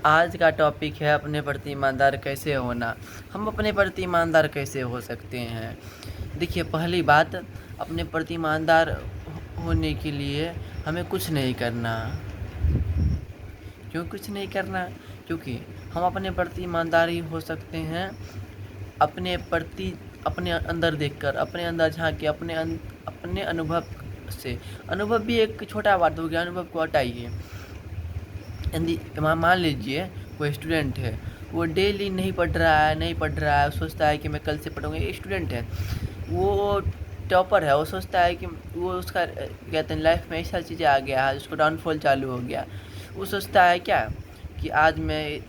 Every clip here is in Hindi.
आज का टॉपिक है अपने प्रति ईमानदार कैसे होना। हम अपने प्रति ईमानदार कैसे हो सकते हैं। देखिए, पहली बात, अपने प्रति ईमानदार होने के लिए हमें कुछ नहीं करना। क्यों कुछ नहीं करना? क्योंकि हम अपने प्रति ईमानदार ही हो सकते हैं अपने प्रति, अपने अंदर देखकर, अपने अंदर झाँक के, अपने अनुभव से। अनुभव भी एक छोटा बात हो गया, अनुभव को हटाइए। यदि मान लीजिए कोई स्टूडेंट है, वो डेली नहीं पढ़ रहा है, सोचता है कि मैं कल से पढ़ूँगा। ये स्टूडेंट है, वो टॉपर है, वो सोचता है कि वो उसका कहते हैं लाइफ में ऐसा चीज़ें आ गया है, उसको डाउनफॉल चालू हो गया। वो सोचता है क्या कि आज मैं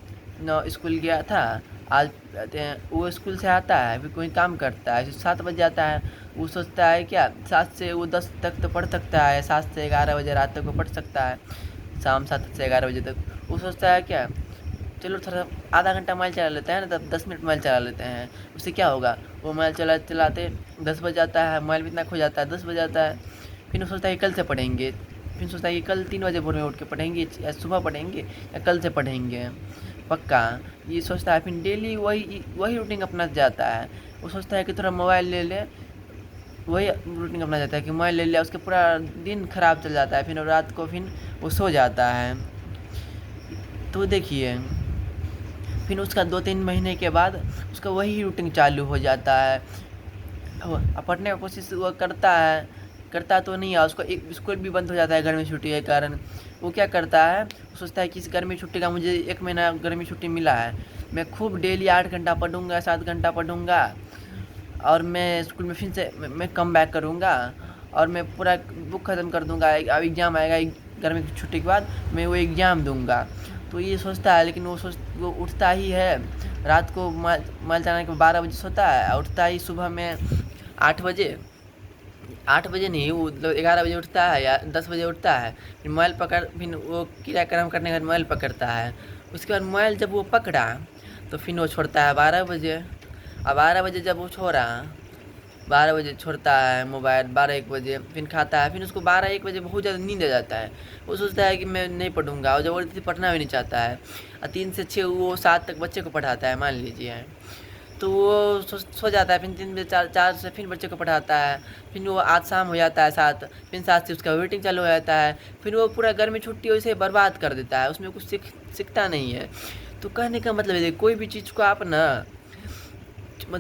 स्कूल गया था, आज कहते हैं वो स्कूल से आता है, फिर कोई काम करता है, 7 बजे आता है। वो सोचता है क्या 7 से वो 10 तक तो पढ़ सकता है, 7 से 11 बजे रात तक वो पढ़ सकता है, शाम 7 से 11 बजे तक। वो सोचता है क्या, चलो थोड़ा आधा घंटा मोबाइल चला लेते हैं ना, तब 10 मिनट मोबाइल चला लेते हैं, उससे क्या होगा। वो मोबाइल चलाते 10 बज जाता है, मोबाइल भी इतना खो जाता है, 10 बज जाता है। फिर वो सोचता है कि कल से पढ़ेंगे, फिर सोचता है कि कल 3 बजे भोर में उठ के पढ़ेंगे, या सुबह पढ़ेंगे या कल से पढ़ेंगे पक्का। ये सोचता है, फिर डेली वही रूटीन अपना जाता है। वो सोचता है कि थोड़ा मोबाइल ले ले, वही रूटीन अपना जाता है कि मोबाइल ले लिया, उसके पूरा दिन ख़राब चल जाता है। फिर रात को फिर वो सो जाता है। तो देखिए, फिर उसका 2-3 महीने के बाद उसका वही रूटीन चालू हो जाता है। पढ़ने की कोशिश वो करता तो नहीं है, उसको एक स्कूल भी बंद हो जाता है गर्मी छुट्टी के कारण। वो क्या करता है, वो सोचता है कि इस गर्मी छुट्टी का मुझे 1 महीना गर्मी छुट्टी मिला है, मैं खूब डेली 8 घंटा पढ़ूँगा, 7 घंटा पढ़ूँगा, और मैं स्कूल में फिर से मैं कम बैक करूँगा, और मैं पूरा बुक ख़त्म कर दूँगा। अब एग्ज़ाम आएगा गर्मी की छुट्टी के बाद, मैं वो एग्ज़ाम दूँगा। तो ये सोचता है, लेकिन वो उठता ही है रात को, मोबाइल चलाने के 12 बजे सोता है, और उठता ही सुबह में 8 बजे। 8 बजे नहीं, वो 11 बजे उठता है या 10 बजे उठता है। फिर वो क्रियाक्रम करने के बाद मोबाइल पकड़ता है। उसके बाद मोबाइल जब वो पकड़ा तो फिर वो छोड़ता है 12 बजे। अब 12 बजे जब वो छोड़ा, 12 बजे छोड़ता है मोबाइल, 12-1 बजे फिर खाता है। फिर उसको 12-1 बजे बहुत ज़्यादा नींद आ जाता है। वो सोचता है कि मैं नहीं पढ़ूँगा, और ज़बरदस्ती पढ़ना भी नहीं चाहता है। 3 से 6 वो 7 तक बच्चे को पढ़ाता है मान लीजिए। तो वो सो जाता है, फिर 3 बजे 4 से फिर बच्चे को पढ़ाता है। फिर वो आज शाम हो जाता है 7, फिर 7 से उसका वेटिंग चालू हो जाता है। फिर वो पूरा गर्मी छुट्टी वैसे बर्बाद कर देता है, उसमें कुछ सीखता नहीं है। तो कहने का मतलब है, कोई भी चीज़ को आप ना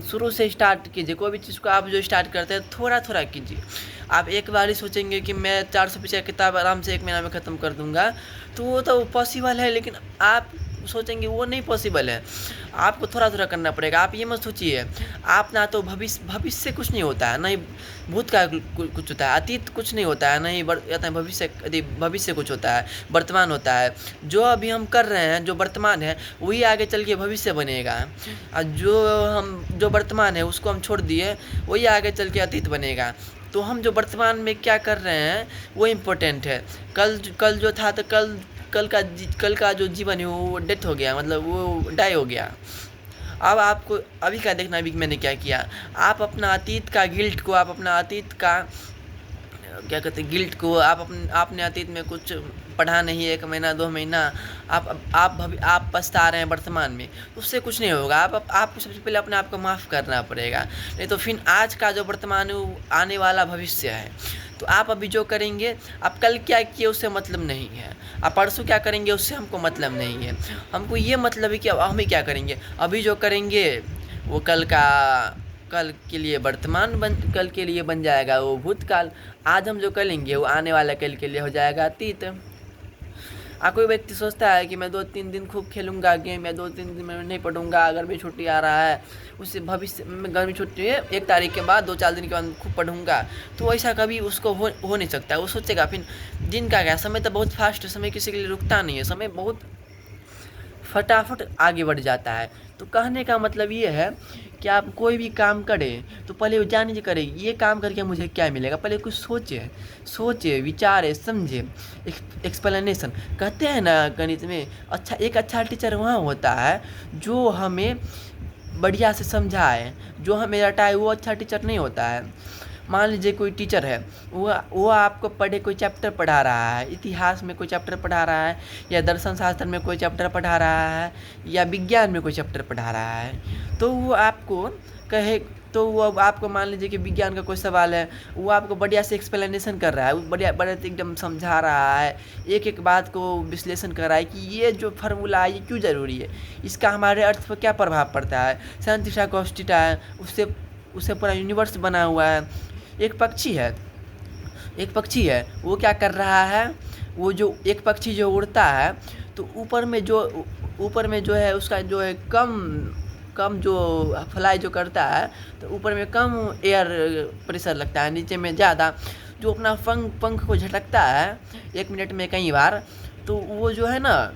शुरू से स्टार्ट कीजिए। कोई भी चीज़ को आप जो स्टार्ट करते हैं थोड़ा थोड़ा कीजिए। आप एक बार ही सोचेंगे कि मैं 400 पृष्ठ की किताब आराम से 1 महीना में ख़त्म कर दूंगा, तो वो तो पॉसिबल है, लेकिन आप सोचेंगे वो नहीं पॉसिबल है। आपको थोड़ा थोड़ा करना पड़ेगा। आप ये मत सोचिए, आप ना तो भविष्य से कुछ नहीं होता है, ना ही भूत का कुछ होता है, अतीत कुछ नहीं होता है, ना ही भविष्य कुछ होता है, वर्तमान होता है। जो अभी हम कर रहे हैं, जो वर्तमान है, वही आगे चल के भविष्य बनेगा। और जो वर्तमान है उसको हम छोड़ दिए, वही आगे चल के अतीत बनेगा। तो हम जो वर्तमान में क्या कर रहे हैं वो इम्पोर्टेंट है। कल जो था, तो कल का जो जीवन है वो डेथ हो गया, मतलब वो डाई हो गया। अब आपको अभी का देखना, अभी मैंने क्या किया। आप अपना अतीत का गिल्ट को, आप अपना अतीत का क्या कहते हैं गिल्ट को, आपने अतीत में कुछ पढ़ा नहीं, 1 महीना 2 महीना, आप पछता रहे हैं वर्तमान में, उससे कुछ नहीं होगा। आपको सबसे पहले अपने आप को माफ़ करना पड़ेगा, नहीं तो फिर आज का जो वर्तमान है वो आने वाला भविष्य है। तो आप अभी जो करेंगे, आप कल क्या किए उससे मतलब नहीं है, आप परसों क्या करेंगे उससे हमको मतलब नहीं है। हमको ये मतलब है कि अब हम क्या करेंगे, अभी जो करेंगे वो कल के लिए कल के लिए बन जाएगा वो भूतकाल। आज हम जो करेंगे वो आने वाला कल के लिए हो जाएगा अतीत। कोई व्यक्ति सोचता है कि मैं 2-3 दिन खूब खेलूंगा गेम, या 2-3 दिन में नहीं पढ़ूंगा, गर्मी छुट्टी आ रहा है, उससे भविष्य में गर्मी छुट्टी है 1 तारीख के बाद 2-4 दिन के बाद खूब पढ़ूंगा। तो ऐसा कभी उसको हो नहीं सकता। वो सोचेगा फिर दिन का क्या, समय तो बहुत फास्ट है, समय किसी के लिए रुकता नहीं है, समय बहुत फटाफट आगे बढ़ जाता है। तो कहने का मतलब ये है कि आप कोई भी काम करें तो पहले जानिए करें ये काम करके मुझे क्या मिलेगा। पहले कुछ सोचे विचारे समझे। एक्सप्लेनेशन कहते हैं ना गणित में, एक अच्छा टीचर वहाँ होता है जो हमें बढ़िया से समझाए, जो हमें रटाए वो अच्छा टीचर नहीं होता है। मान लीजिए कोई टीचर है, वो आपको कोई चैप्टर पढ़ा रहा है, इतिहास में कोई चैप्टर पढ़ा रहा है, या दर्शन शास्त्र में कोई चैप्टर पढ़ा रहा है, या विज्ञान में कोई चैप्टर पढ़ा रहा है। तो वो आपको वो अब आपको मान लीजिए कि विज्ञान का कोई सवाल है, वो आपको बढ़िया से एक्सप्लेनेशन कर रहा है, वो बढ़िया से एकदम समझा रहा है, एक एक बात को विश्लेषण कर रहा है कि ये जो फार्मूला है ये क्यों ज़रूरी है, इसका हमारे अर्थ पर क्या प्रभाव पड़ता है, साइन थीटा कॉस थीटा है, उससे पूरा यूनिवर्स बना हुआ है। एक पक्षी है वो क्या कर रहा है, वो जो एक पक्षी जो उड़ता है, तो ऊपर में जो है उसका जो है कम जो फ्लाई जो करता है, तो ऊपर में कम एयर प्रेशर लगता है, नीचे में ज़्यादा। जो अपना पंख को झटकता है 1 मिनट में कई बार, तो वो जो है ना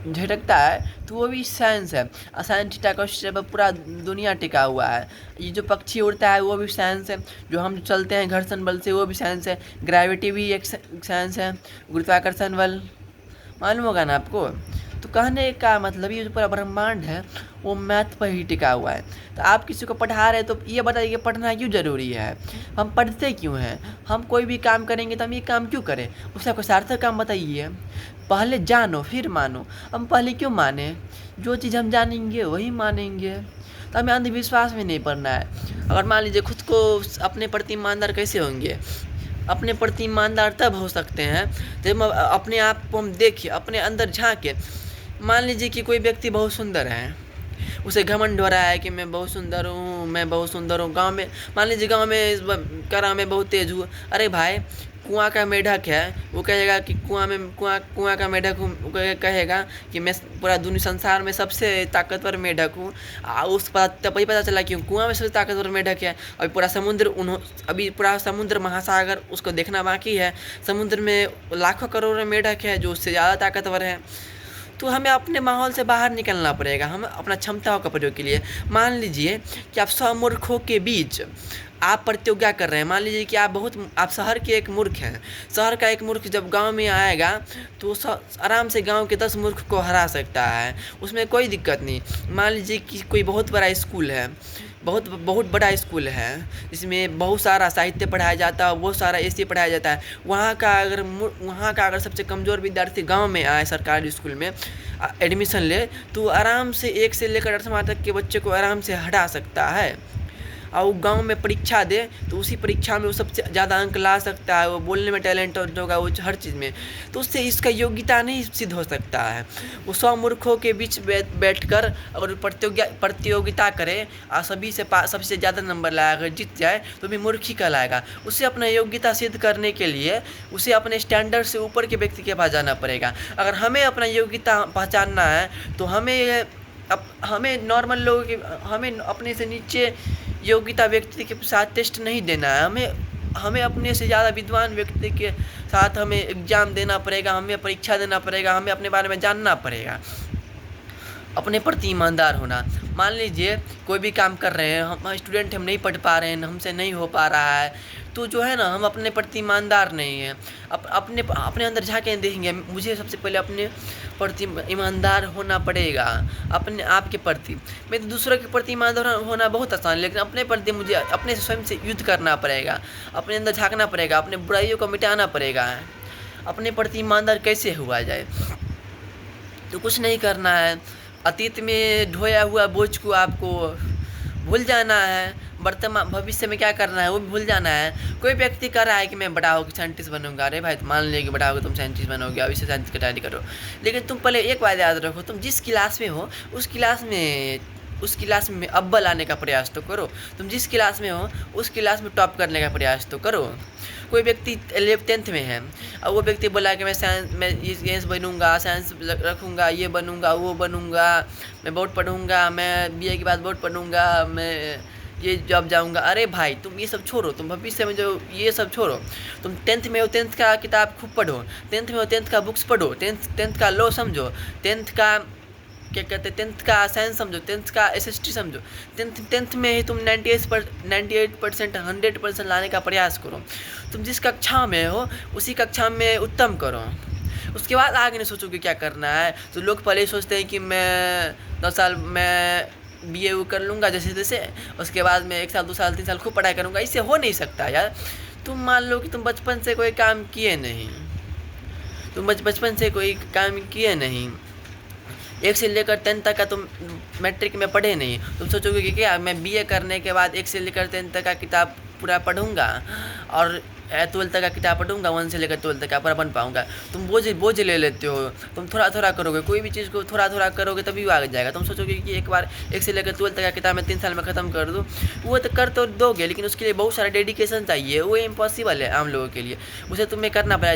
झटकता है, तो वो भी साइंस है। साइन थीटा कॉस थीटा पर पूरा दुनिया टिका हुआ है। ये जो पक्षी उड़ता है वो भी साइंस है। जो हम चलते हैं घर्षण बल से वो भी साइंस है। ग्रेविटी भी एक साइंस है, गुरुत्वाकर्षण बल, मालूम होगा ना आपको। तो कहने का मतलब ये जो पूरा ब्रह्मांड है वो मैथ पर ही टिका हुआ है। तो आप किसी को पढ़ा रहे हैं तो ये बताइए कि पढ़ना क्यों ज़रूरी है, हम पढ़ते क्यों हैं, हम कोई भी काम करेंगे तो हम ये काम क्यों करें, उसका कोई सार्थक काम बताइए। पहले जानो फिर मानो। हम पहले क्यों माने, जो चीज़ हम जानेंगे वही मानेंगे। तो हमें अंधविश्वास में नहीं पड़ना है। अगर मान लीजिए खुद को अपने प्रति ईमानदार कैसे होंगे, अपने प्रति ईमानदार तब हो सकते हैं जब अपने आप को हम देखिए, अपने अंदर झाँके। मान लीजिए कि कोई व्यक्ति बहुत सुंदर है, उसे घमंड हो रहा है कि मैं बहुत सुंदर हूँ, गांव में मान लीजिए गांव में कह रहा मैं बहुत तेज हूँ। अरे भाई, कुआं का मेढक है, वो कहेगा कि कुआं का मेढक हूँ, कहेगा कि मैं पूरा दुनिया संसार में सबसे ताकतवर मेढक हूँ। तभी पता चला कि कुआं में सबसे ताकतवर मेढक है। अभी पूरा समुद्र महासागर उसको देखना बाकी है। समुद्र में लाखों करोड़ों मेढक है जो उससे ज़्यादा ताकतवर है। तो हमें अपने माहौल से बाहर निकलना पड़ेगा, हम अपना क्षमताओं का प्रयोग के लिए। मान लीजिए कि आप 100 मूर्खों के बीच आप प्रतियोगिता कर रहे हैं। मान लीजिए कि आप शहर के एक मूर्ख हैं। शहर का एक मूर्ख जब गांव में आएगा तो आराम से गांव के 10 मूर्ख को हरा सकता है, उसमें कोई दिक्कत नहीं। मान लीजिए कि कोई बहुत बड़ा स्कूल है, बहुत बड़ा स्कूल है, जिसमें बहुत सारा साहित्य पढ़ाया जाता है, बहुत सारा ऐसे पढ़ाया जाता है। वहाँ का अगर सबसे कमज़ोर विद्यार्थी गांव में आए सरकारी स्कूल में एडमिशन ले, तो आराम से 1 से लेकर 8वां तक के बच्चे को आराम से हटा सकता है। और वो गांव में परीक्षा दे तो उसी परीक्षा में वो सबसे ज़्यादा अंक ला सकता है, वो बोलने में टैलेंट होगा, वो हर चीज़ में। तो उससे इसका योग्यता नहीं सिद्ध हो सकता है। वो 100 मूर्खों के बीच बैठकर अगर प्रतियोगिता करे और सबसे ज़्यादा नंबर लाया, अगर जीत जाए तो भी मूर्ख ही कहलाएगा। उसे अपना योग्यता सिद्ध करने के लिए उसे अपने स्टैंडर्ड से ऊपर के व्यक्ति के पास जाना पड़ेगा। अगर हमें अपना योग्यता पहचानना है तो हमें नॉर्मल लोगों के, हमें अपने से नीचे योग्यता व्यक्ति के साथ टेस्ट नहीं देना है। हमें अपने से ज़्यादा विद्वान व्यक्ति के साथ हमें एग्ज़ाम देना पड़ेगा, हमें परीक्षा देना पड़ेगा, हमें अपने बारे में जानना पड़ेगा। अपने प्रति ईमानदार होना। मान लीजिए कोई भी काम कर रहे हैं, हम स्टूडेंट, हम नहीं पढ़ पा रहे हैं, हमसे नहीं हो पा रहा है, तो जो है ना हम अपने प्रति ईमानदार नहीं हैं। अपने अंदर झाँके देखेंगे, मुझे सबसे पहले अपने प्रति ईमानदार होना पड़ेगा। अपने आप के प्रति, मैं तो दूसरों के प्रति ईमानदार होना बहुत आसान है, लेकिन अपने प्रति मुझे अपने स्वयं से युद्ध करना पड़ेगा, अपने अंदर झाँकना पड़ेगा, अपने बुराइयों को मिटाना पड़ेगा। अपने प्रति ईमानदार कैसे हुआ जाए, तो कुछ नहीं करना है। अतीत में ढोया हुआ बोझ को आपको भूल जाना है, वर्तमान भविष्य में क्या करना है वो भी भूल जाना है। कोई व्यक्ति कर रहा है कि मैं बड़ा होकर साइंटिस्ट बनूंगा, अरे भाई मान लीजिए कि बड़ा होकर तुम साइंटिस्ट बनोगे, अभी से साइंस की तैयारी करो। लेकिन तुम पहले एक बात याद रखो, तुम जिस क्लास में हो उस क्लास में अव्वल आने का प्रयास तो करो। तुम जिस क्लास में हो उस क्लास में टॉप करने का प्रयास तो करो। कोई व्यक्ति 10th में है और वो व्यक्ति बोला कि मैं साइंस बनूंगा, साइंस रखूंगा, ये बनूंगा, वो बनूंगा, मैं बोर्ड पढ़ूंगा, मैं BA के बाद बोर्ड पढ़ूंगा, मैं ये जॉब जाऊंगा। अरे भाई तुम ये सब छोड़ो, तुम भविष्य में जो ये सब छोड़ो। तुम 10th में हो, 10th का किताब खूब पढ़ो, 10th में हो 10th का बुक्स पढ़ो, 10th का लॉ समझो, 10th का क्या कहते हैं 10th का साइंस समझो, 10th का SST समझो। 10th में ही तुम 98% 100% लाने का प्रयास करो। तुम जिस कक्षा में हो उसी कक्षा में उत्तम करो, उसके बाद आगे नहीं सोचोगे क्या करना है। तो लोग पहले सोचते हैं कि मैं 10 साल में BA कर लूँगा जैसे तैसे, उसके बाद में 1 साल 2 साल 3 साल खूब पढ़ाई करूँगा। इससे हो नहीं सकता यार। तुम मान लो कि तुम बचपन से कोई काम किए नहीं, तुम बचपन से कोई काम किए नहीं, 1 से लेकर 10 तक का तुम मैट्रिक में पढ़े नहीं, तुम सोचोगे कि क्या मैं BA करने के बाद 1 से लेकर 10 तक का किताब पूरा पढ़ूंगा और 12 तक का किताब पढ़ूंगा, 1 से लेकर 12 तक का पूरा बन पाऊंगा। तुम बोझ ले लेते हो। तुम थोड़ा थोड़ा करोगे, कोई भी चीज़ को थोड़ा थोड़ा करोगे तभी वो आगे जाएगा। तुम सोचोगे कि एक बार 1 से लेकर 12 तक का किताब मैं 3 साल में ख़त्म कर दूँ, वो तो कर तो दोगे, लेकिन उसके लिए बहुत सारा डेडिकेशन चाहिए। वो इम्पॉसिबल है आम लोगों के लिए। उसे तुम्हें करना पड़ेगा।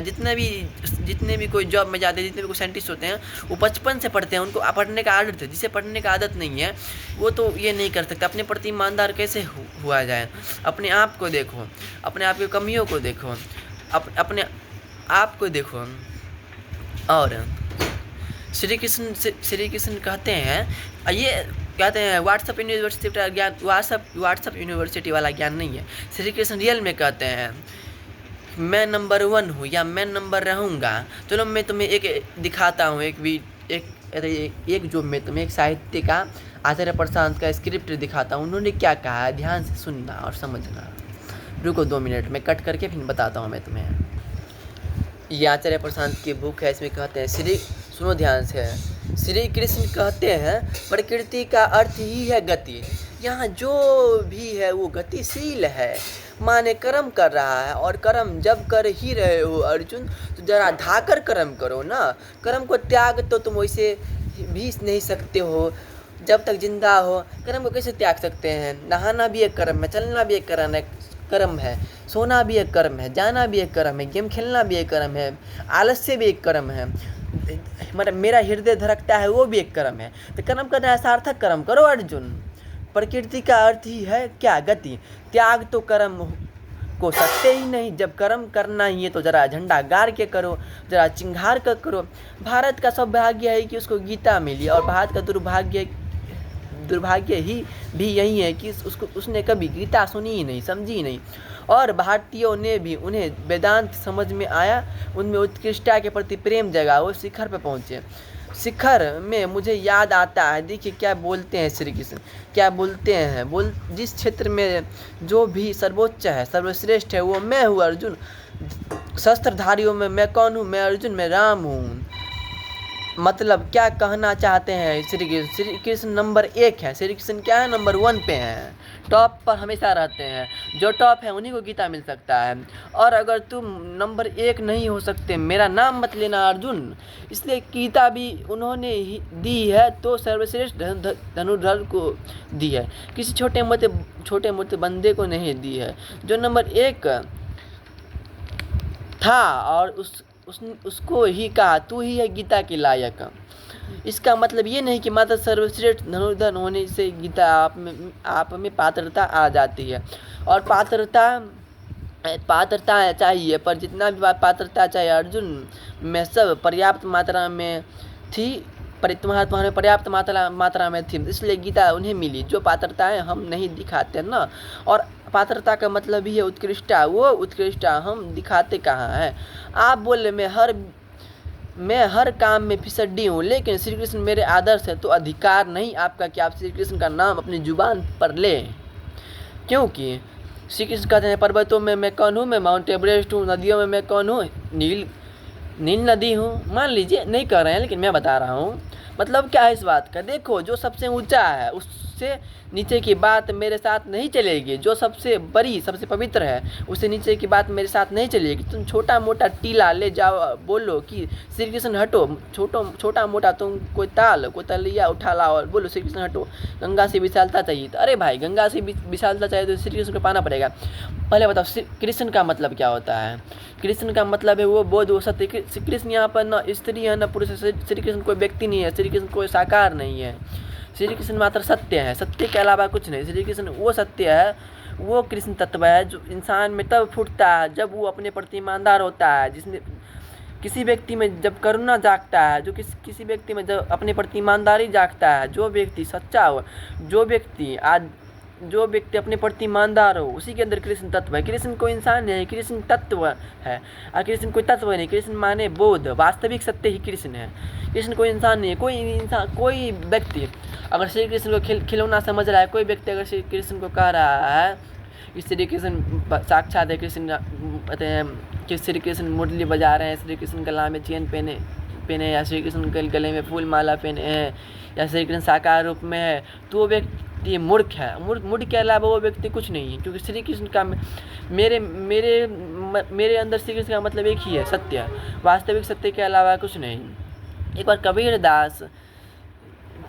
जितने भी कोई जॉब में जाते हैं, जितने भी कोई साइंटिस्ट होते हैं, वो बचपन से पढ़ते हैं। उनको पढ़ने का आदत है। जिसे पढ़ने का आदत नहीं है वो तो ये नहीं कर सकता। अपने प्रति ईमानदार कैसे हुआ जाए? अपने आप को देखो, अपने आप की कमियों को देखो, अपने आप को देखो। और श्री कृष्ण कहते हैं, ये कहते हैं व्हाट्सएप यूनिवर्सिटी ज्ञान, व्हाट्सएप यूनिवर्सिटी वाला ज्ञान नहीं है। श्री कृष्ण रियल में कहते हैं मैं नंबर 1 हूँ या मैं नंबर रहूँगा। चलो मैं तुम्हें एक दिखाता हूँ, एक जो मैं तुम्हें एक साहित्य का आचार्य प्रशांत का स्क्रिप्ट दिखाता हूँ। उन्होंने क्या कहा है, ध्यान से सुनना और समझना। रुको 2 मिनट में कट करके फिर बताता हूँ मैं तुम्हें। ये आचार्य प्रशांत की बुक है। इसमें कहते हैं सुनो ध्यान से। श्री कृष्ण कहते हैं प्रकृति का अर्थ ही है गति। यहाँ जो भी है वो गतिशील है, माने कर्म कर रहा है। और कर्म जब कर ही रहे हो अर्जुन, तो जरा धाकर कर्म करो ना। कर्म को त्याग तो तुम वैसे भी नहीं सकते हो जब तक जिंदा हो। कर्म को कैसे त्याग सकते हैं? नहाना भी एक कर्म है, चलना भी एक कर्म है, सोना भी एक कर्म है, जाना भी एक कर्म है, गेम खेलना भी एक कर्म है, आलस्य भी एक कर्म है, मतलब मेरा हृदय धड़कता है वो भी एक कर्म है। तो कर्म करना है, सार्थक कर्म करो अर्जुन। प्रकृति का अर्थ ही है क्या? गति। त्याग तो कर्म को सकते ही नहीं। जब कर्म करना ही है तो जरा झंडा गाड़ के करो, जरा चिंगार कर करो। भारत का सौभाग्य है कि उसको गीता मिली, और भारत का दुर्भाग्य ही भी यही है कि उसने कभी गीता सुनी ही नहीं, समझी ही नहीं। और भारतीयों ने भी उन्हें वेदांत समझ में आया, उनमें उत्कृष्टता के प्रति प्रेम जगा, वो शिखर पर पहुँचे। शिखर में मुझे याद आता है, देखिए क्या बोलते हैं श्री कृष्ण, क्या बोलते हैं, जिस क्षेत्र में जो भी सर्वोच्च है, सर्वश्रेष्ठ है, वो मैं हूँ अर्जुन। शस्त्रधारियों में मैं कौन हूँ? मैं अर्जुन, मैं राम हूँ। मतलब क्या कहना चाहते हैं श्री कृष्ण? श्री कृष्ण नंबर 1 है। श्री कृष्ण क्या है? नंबर 1 पे हैं, टॉप पर हमेशा रहते हैं। जो टॉप है उन्हीं को गीता मिल सकता है। और अगर तुम नंबर 1 नहीं हो सकते, मेरा नाम मत लेना अर्जुन। इसलिए गीता भी उन्होंने ही दी है तो सर्वश्रेष्ठ धनुर्धर को दी है, किसी छोटे मोटे बंदे को नहीं दी है। जो नंबर 1 था और उसको ही कहा तू ही है गीता के लायक। इसका मतलब ये नहीं कि मात्र सर्वश्रेष्ठ धनुर्धर होने से गीता आप में पात्रता आ जाती है। और पात्रता चाहिए, पर जितना भी पात्रता चाहिए अर्जुन में सब पर्याप्त मात्रा में थी, तुम्हारे पर्याप्त मात्रा में थी, इसलिए गीता उन्हें मिली। जो पात्रताएं हम नहीं दिखाते ना, और पात्रता का मतलब ही है उत्कृष्टता। वो उत्कृष्टता हम दिखाते कहाँ हैं? आप बोले मैं हर काम में फिसड्डी हूँ, लेकिन श्री कृष्ण मेरे आदर्श है, तो अधिकार नहीं आपका कि आप श्री कृष्ण का नाम अपनी जुबान पर लें। क्योंकि श्री कृष्ण कहते हैं पर्वतों में मैं कौन हूँ? मैं माउंट एवरेस्ट हूँ। नदियों में मैं कौन हूँ? नील नदी हूँ। मान लीजिए नहीं कर रहे हैं, लेकिन मैं बता रहा हूँ। मतलब क्या है इस बात का? देखो, जो सबसे ऊंचा है उससे नीचे की बात मेरे साथ नहीं चलेगी। जो सबसे बड़ी, सबसे पवित्र है, उससे नीचे की बात मेरे साथ नहीं चलेगी। तुम छोटा मोटा टीला ले जाओ, बोलो कि श्री कृष्ण हटो, छोटा मोटा तुम कोई तलिया उठा लाओ और बोलो श्री कृष्ण हटो, गंगा से विशालता चाहिए। तो अरे भाई, गंगा से विशालता चाहिए तो श्री कृष्ण को पाना पड़ेगा। पहले बताओ कृष्ण का मतलब क्या होता है? कृष्ण का मतलब है वो बोध, वो सत्य। कृष्ण यहाँ पर न स्त्री है न पुरुष है। श्री कृष्ण कोई व्यक्ति नहीं है, श्री कृष्ण कोई साकार नहीं है। श्री कृष्ण मात्र सत्य है, सत्य के अलावा कुछ नहीं। श्री कृष्ण वो सत्य है, वो कृष्ण तत्व है जो इंसान में तब फूटता है जब वो अपने प्रति ईमानदार होता है। जिसने किसी व्यक्ति में जब करुणा जागता है, जो किसी व्यक्ति में जब अपने प्रति ईमानदारी जागता है, जो व्यक्ति सच्चा हो, जो व्यक्ति आज जो व्यक्ति अपने प्रति ईमानदार हो उसी के अंदर कृष्ण तत्व है। कृष्ण कोई इंसान नहीं है, कृष्ण तत्व है। और कृष्ण कोई तत्व नहीं, कृष्ण माने बोध, वास्तविक सत्य ही कृष्ण है। कृष्ण कोई इंसान नहीं है। कोई व्यक्ति अगर श्री कृष्ण को खिलौना समझ रहा है, कोई व्यक्ति अगर श्री कृष्ण को कह रहा है कि श्री कृष्ण साक्षात है, कृष्ण कहते हैं कि श्री कृष्ण मुरली बजा रहे हैं, श्री कृष्ण गला में चेन पहने या श्री कृष्ण के गले में फूल माला पहने हैं, या श्री कृष्ण साकार रूप में है, तो वो व्यक्ति मूर्ख है। मूर्ख के अलावा वो व्यक्ति कुछ नहीं है, क्योंकि श्री कृष्ण का मेरे अंदर श्री कृष्ण का मतलब एक ही है, सत्य, वास्तविक सत्य के अलावा कुछ नहीं। एक बार कबीरदास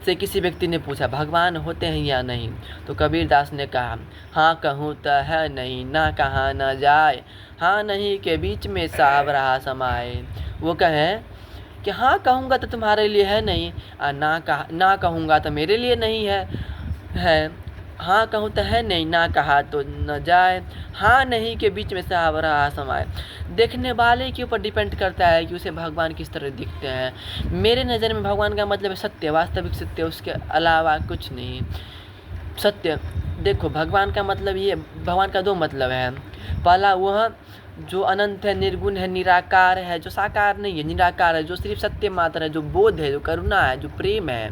से किसी व्यक्ति ने पूछा भगवान होते हैं या नहीं, तो कबीरदास ने कहा हाँ कहूँ तो है नहीं, ना कहा न जाए, हाँ नहीं के बीच में साब रहा समाए। वो कहें कि हाँ कहूँगा तो तुम्हारे लिए है नहीं, और ना कहूँगा तो मेरे लिए नहीं है। हाँ कहूँ तो है नहीं, ना कहा तो न जाए, हाँ नहीं के बीच में साब रहा समाए। देखने वाले के ऊपर डिपेंड करता है कि उसे भगवान किस तरह दिखते हैं। मेरे नज़र में भगवान का मतलब है सत्य, वास्तविक सत्य, उसके अलावा कुछ नहीं। सत्य देखो, भगवान का मतलब ये, भगवान का दो मतलब है। पहला वह जो अनंत है, निर्गुण है, निराकार है, जो साकार नहीं है, निराकार है, जो सिर्फ सत्य मात्र है, जो बोध है, जो करुणा है, जो प्रेम है,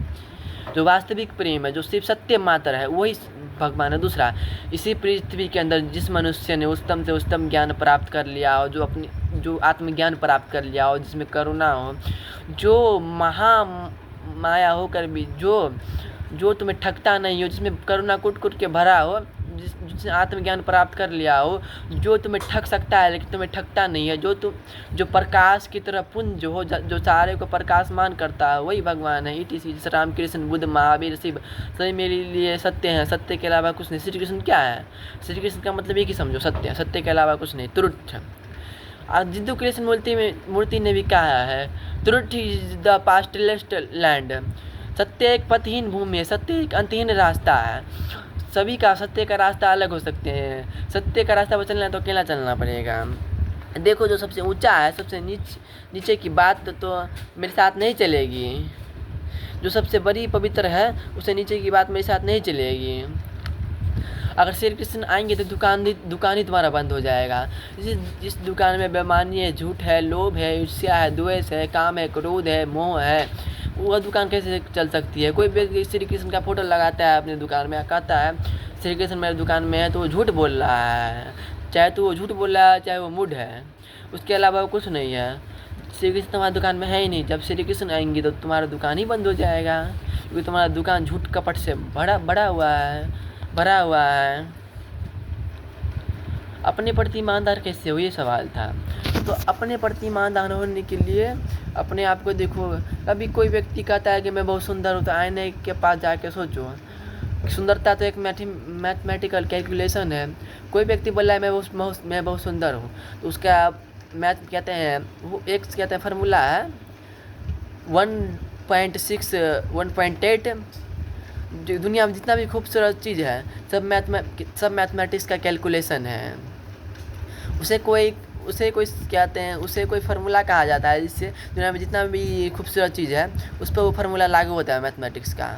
जो वास्तविक प्रेम है, जो सिर्फ सत्य मात्र है, वही भगवान है। दूसरा, इसी पृथ्वी के अंदर जिस मनुष्य ने उच्चतम से उच्चतम ज्ञान प्राप्त कर लिया हो, जो आत्मज्ञान प्राप्त कर लिया हो, जिसमें करुणा हो, जो महामाया होकर भी जो तुम्हें ठगता नहीं हो, जिसमें करुणा कुट के भरा हो, जिसने आत्मज्ञान प्राप्त कर लिया हो, जो तुम्हें ठग सकता है लेकिन तुम्हें ठगता नहीं है, जो प्रकाश की तरह पुंज हो, जो सारे को प्रकाशमान करता है, वही भगवान है। इसी जैसे राम कृष्ण बुद्ध महावीर शिव सभी मेरे लिए सत्य हैं, सत्य के अलावा कुछ नहीं। श्री कृष्ण क्या है? श्री कृष्ण का मतलब एक ही समझो, सत्य, सत्य के अलावा कुछ नहीं, ट्रुथ। आज जिद्दू कृष्ण मूर्ति ने भी कहा है, ट्रुथ इज द पास्टलेस्ट लैंड। सत्य एक पथहीन भूमि है, सत्य एक अंतहीन रास्ता है। सभी का सत्य का रास्ता अलग हो सकते हैं। सत्य का रास्ता पर चलना है तो अकेला चलना पड़ेगा। देखो, जो सबसे ऊंचा है, सबसे नीचे की बात तो मेरे साथ नहीं चलेगी। जो सबसे बड़ी पवित्र है, उससे नीचे की बात मेरे साथ नहीं चलेगी। अगर श्री कृष्ण आएंगे तो दुकान ही तुम्हारा बंद हो जाएगा। जिस दुकान में बेईमानी है, झूठ है, लोभ है, ईर्ष्या है, द्वेष है, काम है, क्रोध है, मोह है, वह दुकान कैसे चल सकती है? कोई व्यक्ति श्री कृष्ण का फोटो लगाता है अपनी दुकान में, कहता है श्री कृष्ण मेरे दुकान में है, तो वो झूठ बोल रहा है। चाहे तो वो झूठ बोल रहा है, चाहे वो मूड है, उसके अलावा कुछ नहीं है। श्री कृष्ण तुम्हारी दुकान में है ही नहीं। जब श्री कृष्ण आएंगे तो तुम्हारा दुकान ही बंद हो जाएगा, क्योंकि तुम्हारा दुकान झूठ कपट से भरा हुआ है। अपने प्रति ईमानदार कैसे हो, ये सवाल था। तो अपने प्रति ईमानदार होने के लिए अपने आप को देखो। कभी कोई व्यक्ति कहता है कि मैं बहुत सुंदर हूँ, तो आईने के पास जाके सोचो। सुंदरता तो एक मैथमेटिकल कैलकुलेशन है। कोई व्यक्ति बोल रहा है मैं बहुत सुंदर हूँ, तो उसका मैथ कहते हैं, वो एक कहते हैं फार्मूला है 1.6 1.8। जो दुनिया में जितना भी खूबसूरत चीज़ है सब मैथमेटिक्स का कैलकुलेशन है। उसे कोई कहते हैं, उसे कोई फार्मूला कहा जाता है, जिससे दुनिया में जितना भी खूबसूरत चीज़ है उस पर वो फार्मूला लागू होता है मैथमेटिक्स का।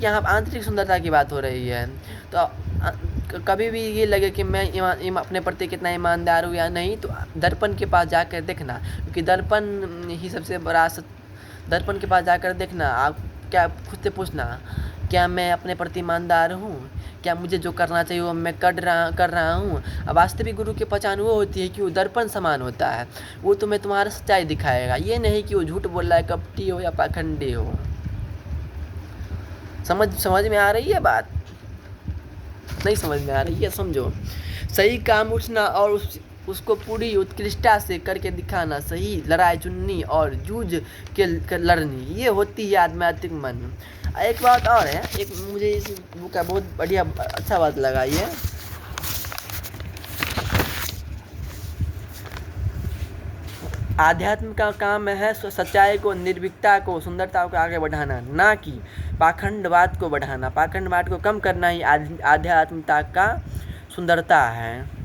यहाँ आंतरिक सुंदरता की बात हो रही है। तो कभी भी ये लगे कि मैं अपने प्रति कितना ईमानदार हूँ या नहीं, तो दर्पण के पास जाकर देखना, क्योंकि दर्पण ही सबसे बड़ा दर्पण के पास जाकर देखना। आप क्या खुद से पूछना, क्या मैं अपने प्रति ईमानदार हूँ? क्या मुझे जो करना चाहिए वो मैं कर रहा हूँ? वास्तविक गुरु की पहचान वो होती है कि वो दर्पण समान होता है। वो तुम्हें तुम्हारा सच्चाई दिखाएगा, ये नहीं कि वो झूठ बोल रहा है, कपटी हो या पाखंडी हो। समझ में आ रही है बात? नहीं समझ में आ रही है? समझो, सही काम उठना और उसको पूरी उत्कृष्टता से करके दिखाना, सही लड़ाई चुननी और जूझ के लड़नी, ये होती है आध्यात्मिक मन। एक बात और है, एक मुझे इस बुक का बहुत बढ़िया अच्छा बात लगा, ये आध्यात्म का काम है सच्चाई को, निर्भीकता को, सुंदरता को आगे बढ़ाना, ना कि पाखंडवाद को बढ़ाना। पाखंडवाद को कम करना ही आध्यात्मिकता का सुंदरता है।